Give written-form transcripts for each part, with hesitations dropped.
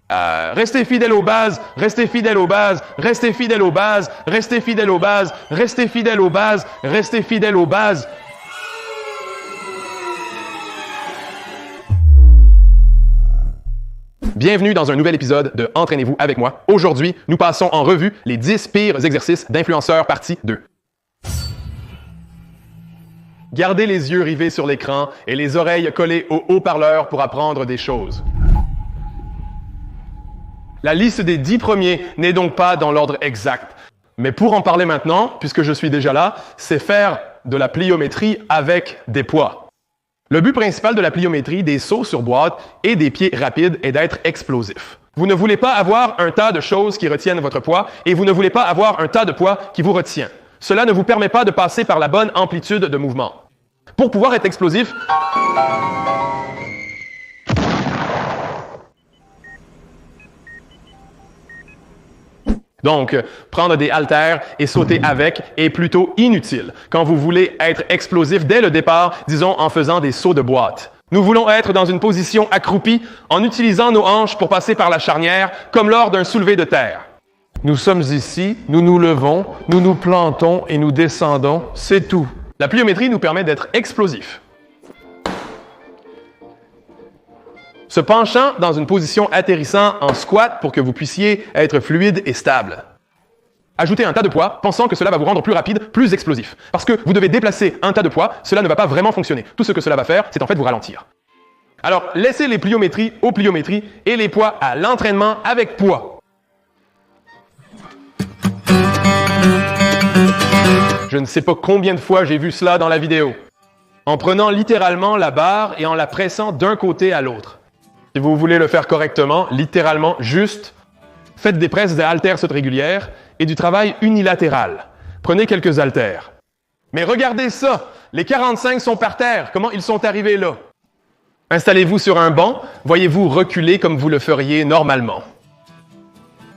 Restez fidèle aux bases, restez fidèle aux bases, restez fidèle aux bases, restez fidèle aux bases, restez fidèle aux bases, restez fidèle aux bases. Bienvenue dans un nouvel épisode de Entraînez-vous avec moi. Aujourd'hui, nous passons en revue les 10 pires exercices d'influenceurs partie 2. Gardez les yeux rivés sur l'écran et les oreilles collées au haut-parleur pour apprendre des choses. La liste des 10 premiers n'est donc pas dans l'ordre exact. Mais pour en parler maintenant, puisque je suis déjà là, c'est faire de la pliométrie avec des poids. Le but principal de la pliométrie, des sauts sur boîte et des pieds rapides est d'être explosif. Vous ne voulez pas avoir un tas de choses qui retiennent votre poids et vous ne voulez pas avoir un tas de poids qui vous retient. Cela ne vous permet pas de passer par la bonne amplitude de mouvement. Pour pouvoir être explosif, donc, prendre des haltères et sauter avec est plutôt inutile quand vous voulez être explosif dès le départ, disons en faisant des sauts de boîte. Nous voulons être dans une position accroupie en utilisant nos hanches pour passer par la charnière, comme lors d'un soulevé de terre. Nous sommes ici, nous nous levons, nous nous plantons et nous descendons, c'est tout. La pliométrie nous permet d'être explosifs. Se penchant dans une position atterrissant en squat pour que vous puissiez être fluide et stable. Ajoutez un tas de poids, pensant que cela va vous rendre plus rapide, plus explosif. Parce que vous devez déplacer un tas de poids, cela ne va pas vraiment fonctionner. Tout ce que cela va faire, c'est en fait vous ralentir. Alors, laissez les pliométries aux pliométries et les poids à l'entraînement avec poids. Je ne sais pas combien de fois j'ai vu cela dans la vidéo. En prenant littéralement la barre et en la pressant d'un côté à l'autre. Si vous voulez le faire correctement, littéralement, juste, faites des presses de haltères sautes régulières et du travail unilatéral. Prenez quelques haltères. Mais regardez ça! Les 45 sont par terre. Comment ils sont arrivés là? Installez-vous sur un banc. Voyez-vous reculer comme vous le feriez normalement.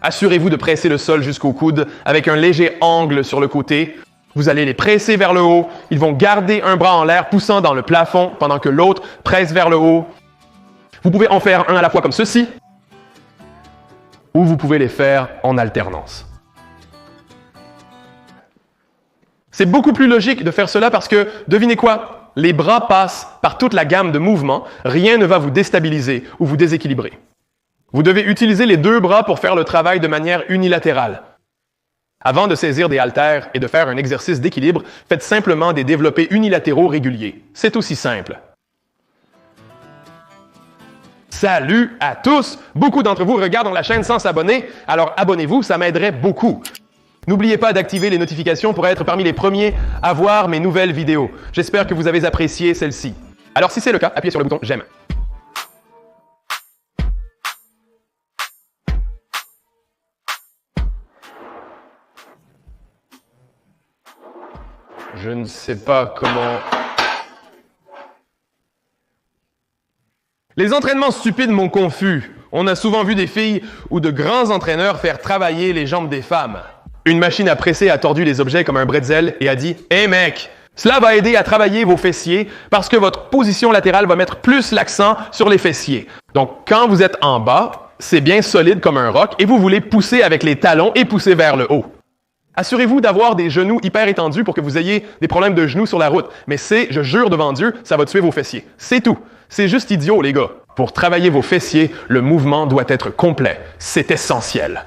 Assurez-vous de presser le sol jusqu'au coude avec un léger angle sur le côté. Vous allez les presser vers le haut. Ils vont garder un bras en l'air poussant dans le plafond pendant que l'autre presse vers le haut. Vous pouvez en faire un à la fois comme ceci, ou vous pouvez les faire en alternance. C'est beaucoup plus logique de faire cela parce que, devinez quoi? Les bras passent par toute la gamme de mouvements, rien ne va vous déstabiliser ou vous déséquilibrer. Vous devez utiliser les deux bras pour faire le travail de manière unilatérale. Avant de saisir des haltères et de faire un exercice d'équilibre, faites simplement des développés unilatéraux réguliers. C'est aussi simple. Salut à tous! Beaucoup d'entre vous regardent la chaîne sans s'abonner, alors abonnez-vous, ça m'aiderait beaucoup. N'oubliez pas d'activer les notifications pour être parmi les premiers à voir mes nouvelles vidéos. J'espère que vous avez apprécié celle-ci. Alors si c'est le cas, appuyez sur le bouton j'aime. Je ne sais pas comment... Les entraînements stupides m'ont confus. On a souvent vu des filles ou de grands entraîneurs faire travailler les jambes des femmes. Une machine à presser a tordu les objets comme un bretzel et a dit « Hey mec, cela va aider à travailler vos fessiers parce que votre position latérale va mettre plus l'accent sur les fessiers. Donc quand vous êtes en bas, c'est bien solide comme un roc et vous voulez pousser avec les talons et pousser vers le haut. Assurez-vous d'avoir des genoux hyper étendus pour que vous ayez des problèmes de genoux sur la route. Mais je jure devant Dieu, ça va tuer vos fessiers. C'est tout. C'est juste idiot, les gars. Pour travailler vos fessiers, le mouvement doit être complet. C'est essentiel.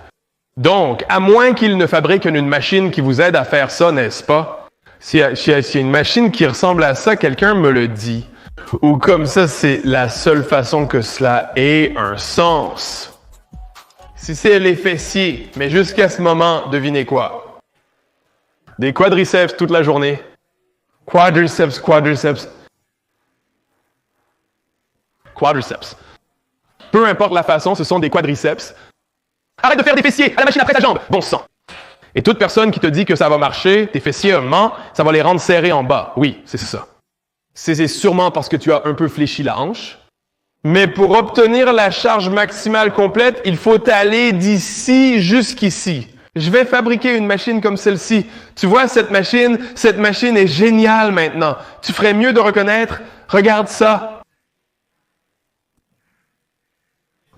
Donc, à moins qu'il ne fabrique une machine qui vous aide à faire ça, n'est-ce pas? S'il y a une machine qui ressemble à ça, quelqu'un me le dit. Ou comme ça, c'est la seule façon que cela ait un sens. Si c'est les fessiers, mais jusqu'à ce moment, devinez quoi? Des quadriceps toute la journée. Quadriceps, quadriceps. Quadriceps. Peu importe la façon, ce sont des quadriceps. Arrête de faire des fessiers à la machine après ta jambe. Bon sang. Et toute personne qui te dit que ça va marcher, tes fessiers ment, ça va les rendre serrés en bas. Oui, c'est ça. C'est sûrement parce que tu as un peu fléchi la hanche. Mais pour obtenir la charge maximale complète, il faut aller d'ici jusqu'ici. Je vais fabriquer une machine comme celle-ci. Tu vois, cette machine est géniale maintenant. Tu ferais mieux de reconnaître, regarde ça.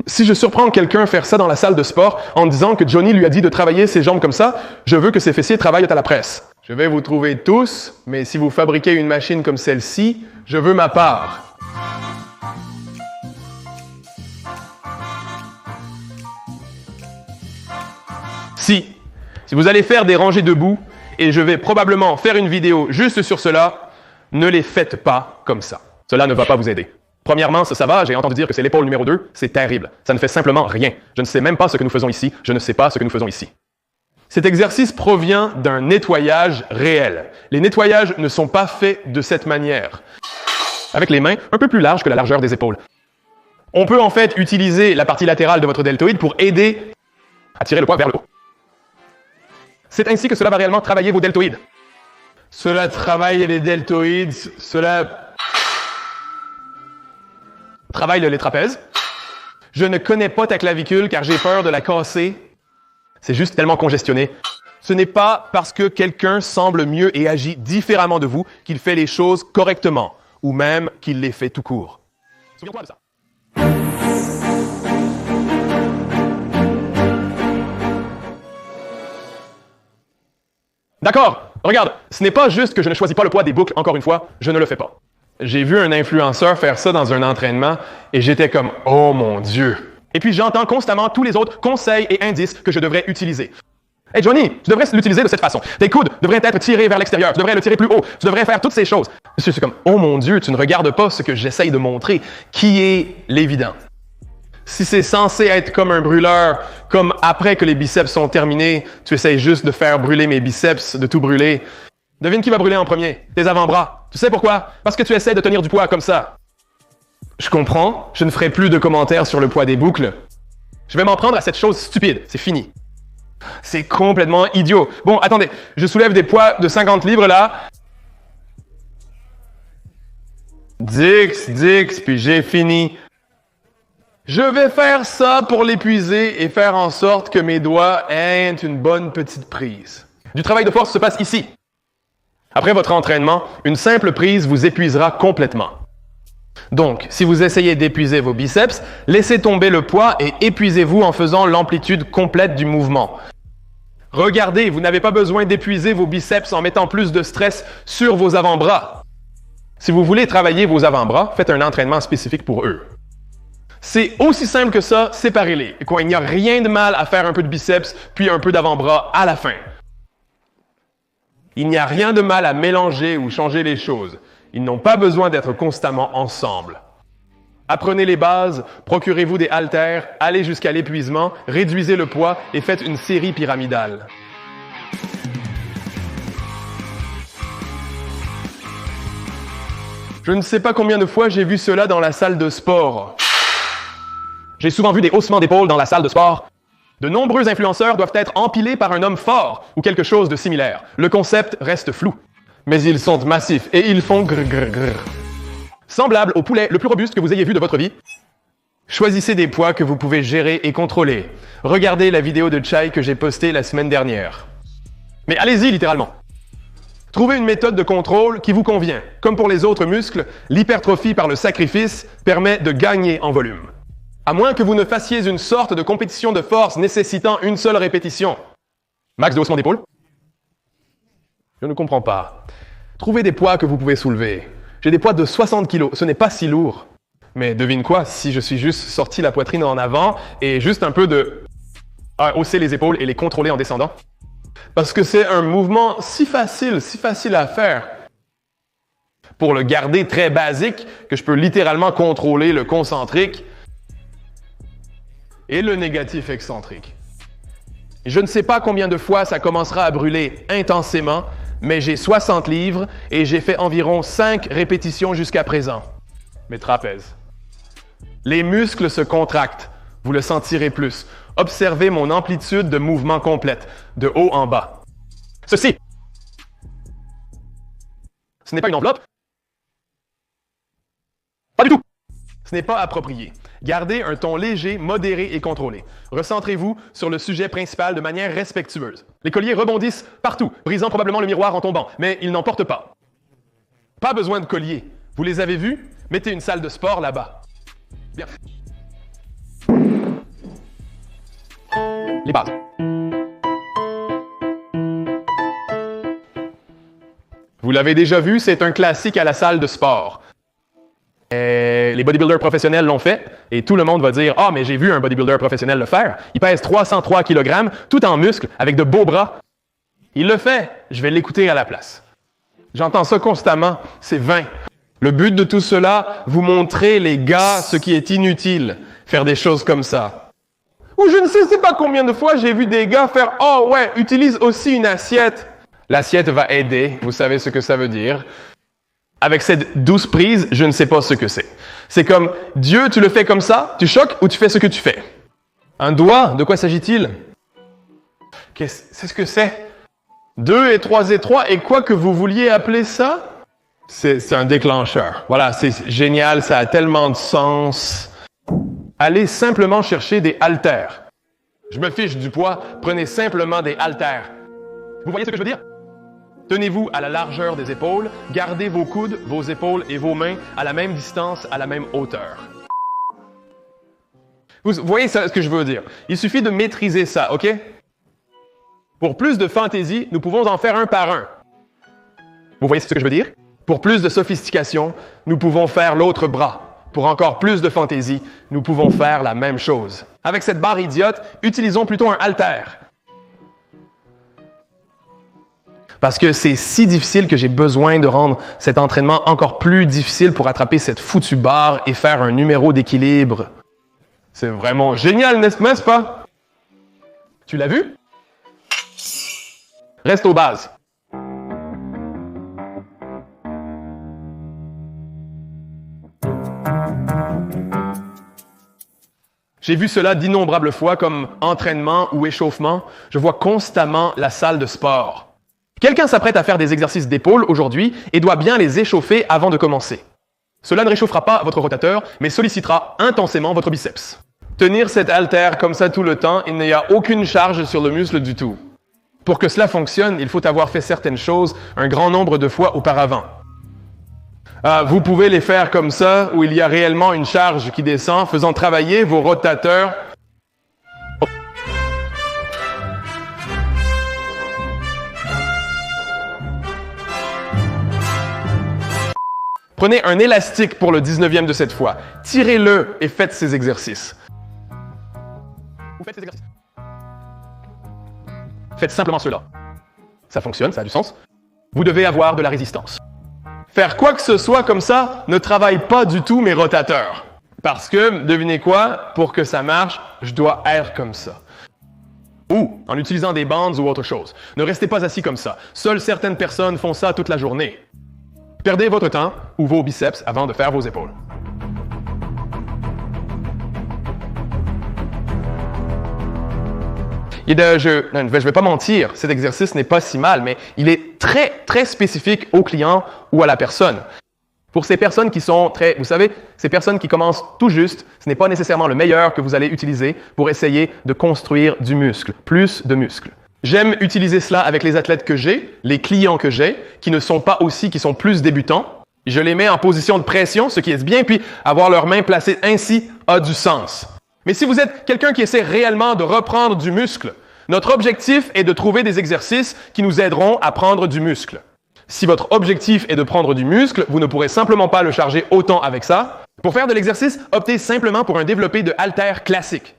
Si je surprends quelqu'un faire ça dans la salle de sport en disant que Johnny lui a dit de travailler ses jambes comme ça, je veux que ses fessiers travaillent à la presse. Je vais vous trouver tous, mais si vous fabriquez une machine comme celle-ci, je veux ma part. Si vous allez faire des rangées debout, et je vais probablement faire une vidéo juste sur cela, ne les faites pas comme ça. Cela ne va pas vous aider. Premièrement, ça va, j'ai entendu dire que c'est l'épaule numéro 2, c'est terrible. Ça ne fait simplement rien. Je ne sais même pas ce que nous faisons ici, je ne sais pas ce que nous faisons ici. Cet exercice provient d'un nettoyage réel. Les nettoyages ne sont pas faits de cette manière. Avec les mains un peu plus larges que la largeur des épaules. On peut en fait utiliser la partie latérale de votre deltoïde pour aider à tirer le poids vers le haut. C'est ainsi que cela va réellement travailler vos deltoïdes. Cela travaille les deltoïdes, cela travaille les trapèzes. Je ne connais pas ta clavicule car j'ai peur de la casser. C'est juste tellement congestionné. Ce n'est pas parce que quelqu'un semble mieux et agit différemment de vous qu'il fait les choses correctement, ou même qu'il les fait tout court. Souviens-toi de ça. D'accord, regarde, ce n'est pas juste que je ne choisis pas le poids des boucles, encore une fois, je ne le fais pas. J'ai vu un influenceur faire ça dans un entraînement et j'étais comme « Oh mon Dieu !» Et puis j'entends constamment tous les autres conseils et indices que je devrais utiliser. « Hey Johnny, tu devrais l'utiliser de cette façon. Tes coudes devraient être tirés vers l'extérieur, tu devrais le tirer plus haut, tu devrais faire toutes ces choses. » C'est comme « Oh mon Dieu, tu ne regardes pas ce que j'essaye de montrer, qui est l'évident. » Si c'est censé être comme un brûleur, comme après que les biceps sont terminés, tu essayes juste de faire brûler mes biceps, de tout brûler. Devine qui va brûler en premier? Tes avant-bras. Tu sais pourquoi? Parce que tu essaies de tenir du poids comme ça. Je comprends, je ne ferai plus de commentaires sur le poids des boucles. Je vais m'en prendre à cette chose stupide, c'est fini. C'est complètement idiot. Bon, attendez, je soulève des poids de 50 livres là. Dix, puis j'ai fini. Je vais faire ça pour l'épuiser et faire en sorte que mes doigts aient une bonne petite prise. Du travail de force se passe ici. Après votre entraînement, une simple prise vous épuisera complètement. Donc, si vous essayez d'épuiser vos biceps, laissez tomber le poids et épuisez-vous en faisant l'amplitude complète du mouvement. Regardez, vous n'avez pas besoin d'épuiser vos biceps en mettant plus de stress sur vos avant-bras. Si vous voulez travailler vos avant-bras, faites un entraînement spécifique pour eux. C'est aussi simple que ça, séparez-les. Il n'y a rien de mal à faire un peu de biceps, puis un peu d'avant-bras à la fin. Il n'y a rien de mal à mélanger ou changer les choses. Ils n'ont pas besoin d'être constamment ensemble. Apprenez les bases, procurez-vous des haltères, allez jusqu'à l'épuisement, réduisez le poids et faites une série pyramidale. Je ne sais pas combien de fois j'ai vu cela dans la salle de sport. J'ai souvent vu des haussements d'épaules dans la salle de sport. De nombreux influenceurs doivent être empilés par un homme fort ou quelque chose de similaire. Le concept reste flou. Mais ils sont massifs et ils font grrr grrr grrr. Semblable au poulet le plus robuste que vous ayez vu de votre vie. Choisissez des poids que vous pouvez gérer et contrôler. Regardez la vidéo de Chai que j'ai postée la semaine dernière. Mais allez-y littéralement. Trouvez une méthode de contrôle qui vous convient. Comme pour les autres muscles, l'hypertrophie par le sacrifice permet de gagner en volume. À moins que vous ne fassiez une sorte de compétition de force nécessitant une seule répétition. Max de haussement d'épaule? Je ne comprends pas. Trouvez des poids que vous pouvez soulever. J'ai des poids de 60 kg, ce n'est pas si lourd. Mais devine quoi, si je suis juste sorti la poitrine en avant et juste un peu de hausser les épaules et les contrôler en descendant. Parce que c'est un mouvement si facile à faire. Pour le garder très basique, que je peux littéralement contrôler le concentrique et le négatif excentrique. Je ne sais pas combien de fois ça commencera à brûler intensément, mais j'ai 60 livres et j'ai fait environ 5 répétitions jusqu'à présent. Mes trapèzes. Les muscles se contractent, vous le sentirez plus. Observez mon amplitude de mouvement complète, de haut en bas. Ceci. Ce n'est pas une enveloppe. Pas du tout. Ce n'est pas approprié. Gardez un ton léger, modéré et contrôlé. Recentrez-vous sur le sujet principal de manière respectueuse. Les colliers rebondissent partout, brisant probablement le miroir en tombant, mais ils n'en portent pas. Pas besoin de colliers. Vous les avez vus? Mettez une salle de sport là-bas. Bien. les bases. Vous l'avez déjà vu, c'est un classique à la salle de sport. Les bodybuilders professionnels l'ont fait et tout le monde va dire « Ah, mais j'ai vu un bodybuilder professionnel le faire. Il pèse 303 kg, tout en muscles, avec de beaux bras. Il le fait. Je vais l'écouter à la place. » J'entends ça constamment. C'est vain. Le but de tout cela, vous montrer, les gars, ce qui est inutile. Faire des choses comme ça. Ou je ne sais pas combien de fois j'ai vu des gars faire « Oh ouais, utilise aussi une assiette. » L'assiette va aider. Vous savez ce que ça veut dire. Avec cette douce prise, je ne sais pas ce que c'est. C'est comme, Dieu, tu le fais comme ça, tu choques ou tu fais ce que tu fais. Un doigt, de quoi s'agit-il? C'est ce que c'est. 2 et 3 et 3, et quoi que vous vouliez appeler ça? C'est un déclencheur. Voilà, c'est génial, ça a tellement de sens. Allez simplement chercher des haltères. Je me fiche du poids, prenez simplement des haltères. Vous voyez ce que je veux dire? Tenez-vous à la largeur des épaules, gardez vos coudes, vos épaules et vos mains à la même distance, à la même hauteur. Vous voyez ce que je veux dire? Il suffit de maîtriser ça, OK? Pour plus de fantaisie, nous pouvons en faire un par un. Vous voyez ce que je veux dire? Pour plus de sophistication, nous pouvons faire l'autre bras. Pour encore plus de fantaisie, nous pouvons faire la même chose. Avec cette barre idiote, utilisons plutôt un haltère. Parce que c'est si difficile que j'ai besoin de rendre cet entraînement encore plus difficile pour attraper cette foutue barre et faire un numéro d'équilibre. C'est vraiment génial, n'est-ce pas? Tu l'as vu? Reste aux bases. J'ai vu cela d'innombrables fois comme entraînement ou échauffement. Je vois constamment la salle de sport. Quelqu'un s'apprête à faire des exercices d'épaule aujourd'hui et doit bien les échauffer avant de commencer. Cela ne réchauffera pas votre rotateur, mais sollicitera intensément votre biceps. Tenir cette haltère comme ça tout le temps, il n'y a aucune charge sur le muscle du tout. Pour que cela fonctionne, il faut avoir fait certaines choses un grand nombre de fois auparavant. Vous pouvez les faire comme ça, où il y a réellement une charge qui descend, faisant travailler vos rotateurs. Prenez un élastique pour le 19e de cette fois. Tirez-le et faites ces exercices. Vous faites ces exercices. Faites simplement cela. Ça fonctionne, ça a du sens. Vous devez avoir de la résistance. Faire quoi que ce soit comme ça ne travaille pas du tout mes rotateurs. Parce que, devinez quoi, pour que ça marche, je dois être comme ça. Ou en utilisant des bandes ou autre chose. Ne restez pas assis comme ça. Seules certaines personnes font ça toute la journée. Perdez votre temps ou vos biceps avant de faire vos épaules. Je ne vais pas mentir, cet exercice n'est pas si mal, mais il est très, très spécifique au client ou à la personne. Pour ces personnes qui sont vous savez, ces personnes qui commencent tout juste, ce n'est pas nécessairement le meilleur que vous allez utiliser pour essayer de construire du muscle, plus de muscle. J'aime utiliser cela avec les athlètes que j'ai, les clients que j'ai, qui ne sont pas aussi, qui sont plus débutants. Je les mets en position de pression, ce qui est bien, puis avoir leurs mains placées ainsi a du sens. Mais si vous êtes quelqu'un qui essaie réellement de reprendre du muscle, notre objectif est de trouver des exercices qui nous aideront à prendre du muscle. Si votre objectif est de prendre du muscle, vous ne pourrez simplement pas le charger autant avec ça. Pour faire de l'exercice, optez simplement pour un développé de haltères classique.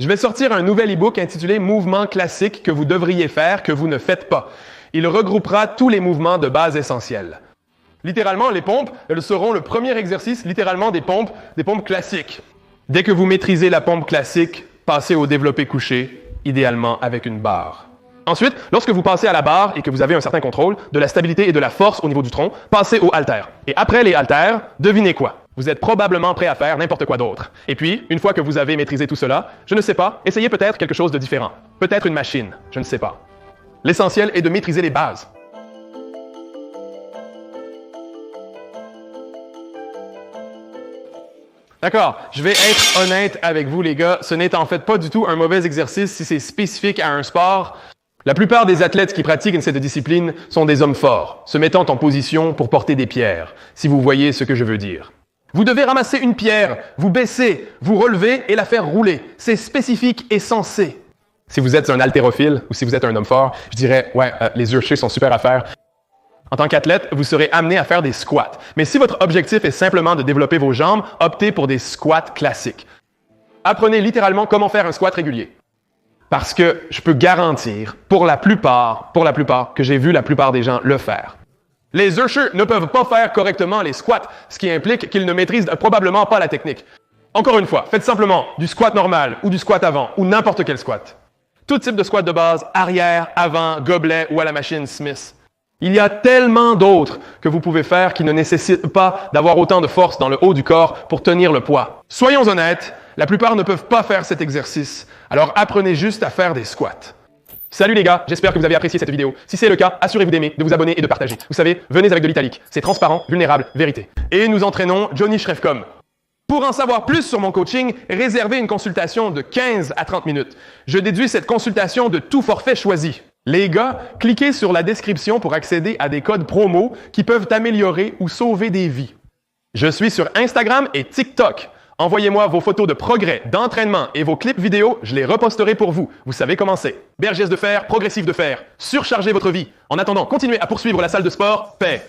Je vais sortir un nouvel e-book intitulé « Mouvements classiques que vous devriez faire, que vous ne faites pas ». Il regroupera tous les mouvements de base essentiels. Littéralement, les pompes, elles seront le premier exercice, littéralement des pompes classiques. Dès que vous maîtrisez la pompe classique, passez au développé couché, idéalement avec une barre. Ensuite, lorsque vous passez à la barre et que vous avez un certain contrôle, de la stabilité et de la force au niveau du tronc, passez aux haltères. Et après les haltères, devinez quoi? Vous êtes probablement prêt à faire n'importe quoi d'autre. Et puis, une fois que vous avez maîtrisé tout cela, je ne sais pas, essayez peut-être quelque chose de différent. Peut-être une machine, je ne sais pas. L'essentiel est de maîtriser les bases. D'accord, je vais être honnête avec vous les gars, ce n'est en fait pas du tout un mauvais exercice si c'est spécifique à un sport. La plupart des athlètes qui pratiquent cette discipline sont des hommes forts, se mettant en position pour porter des pierres, si vous voyez ce que je veux dire. Vous devez ramasser une pierre, vous baisser, vous relever et la faire rouler. C'est spécifique et sensé. Si vous êtes un haltérophile ou si vous êtes un homme fort, je dirais, ouais, les exercices sont super à faire. En tant qu'athlète, vous serez amené à faire des squats. Mais si votre objectif est simplement de développer vos jambes, optez pour des squats classiques. Apprenez littéralement comment faire un squat régulier. Parce que je peux garantir, pour la plupart, que j'ai vu la plupart des gens le faire. Les exercices ne peuvent pas faire correctement les squats, ce qui implique qu'ils ne maîtrisent probablement pas la technique. Encore une fois, faites simplement du squat normal ou du squat avant ou n'importe quel squat. Tout type de squat de base, arrière, avant, gobelet ou à la machine Smith. Il y a tellement d'autres que vous pouvez faire qui ne nécessitent pas d'avoir autant de force dans le haut du corps pour tenir le poids. Soyons honnêtes, la plupart ne peuvent pas faire cet exercice, alors apprenez juste à faire des squats. Salut les gars, j'espère que vous avez apprécié cette vidéo. Si c'est le cas, assurez-vous d'aimer, de vous abonner et de partager. Vous savez, venez avec de l'italique. C'est transparent, vulnérable, vérité. Et nous entraînons Johnny Shrevcom. Pour en savoir plus sur mon coaching, réservez une consultation de 15 à 30 minutes. Je déduis cette consultation de tout forfait choisi. Les gars, cliquez sur la description pour accéder à des codes promo qui peuvent améliorer ou sauver des vies. Je suis sur Instagram et TikTok. Envoyez-moi vos photos de progrès, d'entraînement et vos clips vidéo, je les reposterai pour vous. Vous savez comment c'est. Bergesse de fer, progressif de fer. Surchargez votre vie. En attendant, continuez à poursuivre la salle de sport. Paix.